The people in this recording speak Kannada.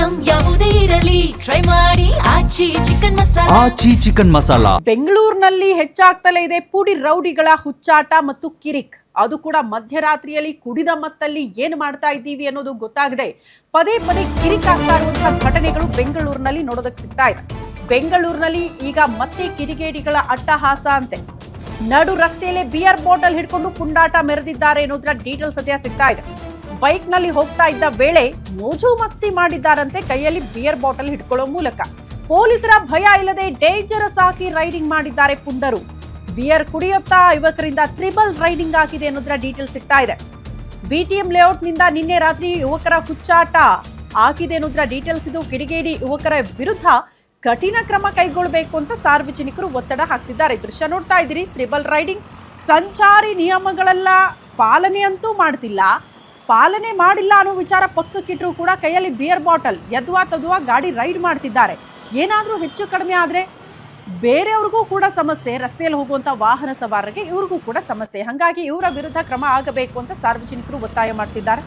ಐಟಂ ಯಾವುದೇ ಇರಲಿ ಟ್ರೈ ಮಾಡಿ ಆಚಿ ಚಿಕನ್ ಮಸಾಲಾ. ಆಚಿ ಚಿಕನ್ ಮಸಾಲಾ. ಬೆಂಗಳೂರಿನಲ್ಲಿ ಹೆಚ್ಚಾಗ್ತಲೇ ಇದೆ ಪುಡಿ ರೌಡಿಗಳ ಹುಚ್ಚಾಟ ಮತ್ತು ಕಿರಿಕ್. ಅದು ಕೂಡ ಮಧ್ಯರಾತ್ರಿಯಲ್ಲಿ ಕುಡಿದ ಮತ್ತಲ್ಲಿ ಏನು ಮಾಡ್ತಾ ಇದ್ದೀವಿ ಅನ್ನೋದು ಗೊತ್ತಾಗದೆ ಪದೇ ಪದೇ ಕಿರಿಕ್ ಆಗ್ತಾ ಇರುವಂತಹ ಘಟನೆಗಳು ಬೆಂಗಳೂರಿನಲ್ಲಿ ನೋಡೋದಕ್ಕೆ ಸಿಗ್ತಾ ಇದೆ. ಬೆಂಗಳೂರಿನಲ್ಲಿ ಈಗ ಮತ್ತೆ ಕಿಡಿಗೇಡಿಗಳ ಅಟ್ಟಹಾಸ ಅಂತೆ. ನಡು ರಸ್ತೆಯಲ್ಲೇ ಬಿಯರ್ ಬಾಟಲ್ ಹಿಡ್ಕೊಂಡು ಪುಂಡಾಟ ಮೆರೆದಿದ್ದಾರೆ ಅನ್ನೋದ್ರ ಡೀಟೇಲ್ಸ್ ಸದ್ಯ ಸಿಗ್ತಾ ಇದೆ. ಬೈಕ್ ನಲ್ಲಿ ಹೋಗ್ತಾ ಇದ್ದ ವೇಳೆ ಮೋಜು ಮಸ್ತಿ ಮಾಡಿದ್ದಾರಂತೆ ಕೈಯಲ್ಲಿ ಬಿಯರ್ ಬಾಟಲ್ ಹಿಡ್ಕೊಳ್ಳೋ ಮೂಲಕ. ಪೊಲೀಸರ ಭಯ ಇಲ್ಲದೆ ಡೇಂಜರಸ್ ಆಗಿ ರೈಡಿಂಗ್ ಮಾಡಿದ್ದಾರೆ ಪುಂಡರು. ಬಿಯರ್ ಕುಡಿಯುತ್ತಾ ಯುವಕರಿಂದ ಟ್ರಿಬಲ್ ರೈಡಿಂಗ್ ಆಗಿದೆ ಅನ್ನೋದ್ರ ಡೀಟೇಲ್ಸ್ ಸಿಗ್ತಾ ಇದೆ. ಬಿಟಿಎಂ ಲೇಔಟ್ ನಿಂದ ನಿನ್ನೆ ರಾತ್ರಿ ಯುವಕರ ಹುಚ್ಚಾಟ ಆಗಿದೆ ಅನ್ನೋದ್ರ ಡೀಟೇಲ್ಸ್ ಇದು. ಕಿಡಿಗೇಡಿ ಯುವಕರ ವಿರುದ್ಧ ಕಠಿಣ ಕ್ರಮ ಕೈಗೊಳ್ಳಬೇಕು ಅಂತ ಸಾರ್ವಜನಿಕರು ಒತ್ತಡ ಹಾಕ್ತಿದ್ದಾರೆ. ದೃಶ್ಯ ನೋಡ್ತಾ ಇದ್ದೀರಿ. ಟ್ರಿಬಲ್ ರೈಡಿಂಗ್, ಸಂಚಾರಿ ನಿಯಮಗಳೆಲ್ಲ ಪಾಲನೆ ಅಂತೂ ಮಾಡ್ತಿಲ್ಲ. ಪಾಲನೆ ಮಾಡಿಲ್ಲ ಅನ್ನೋ ವಿಚಾರ ಪಕ್ಕಕ್ಕಿಟ್ಟರು ಕೂಡ ಕೈಯಲ್ಲಿ ಬಿಯರ್ ಬಾಟಲ್ ಯದ್ವಾ ತದ್ವಾ ಗಾಡಿ ರೈಡ್ ಮಾಡ್ತಿದ್ದಾರೆ. ಏನಾದರೂ ಹೆಚ್ಚು ಕಡಿಮೆ ಆದರೆ ಬೇರೆಯವ್ರಿಗೂ ಕೂಡ ಸಮಸ್ಯೆ, ರಸ್ತೆಯಲ್ಲಿ ಹೋಗುವಂಥ ವಾಹನ ಸವಾರರಿಗೆ ಇವ್ರಿಗೂ ಕೂಡ ಸಮಸ್ಯೆ. ಹಾಗಾಗಿ ಇವರ ವಿರುದ್ಧ ಕ್ರಮ ಆಗಬೇಕು ಅಂತ ಸಾರ್ವಜನಿಕರು ಒತ್ತಾಯ ಮಾಡ್ತಿದ್ದಾರೆ.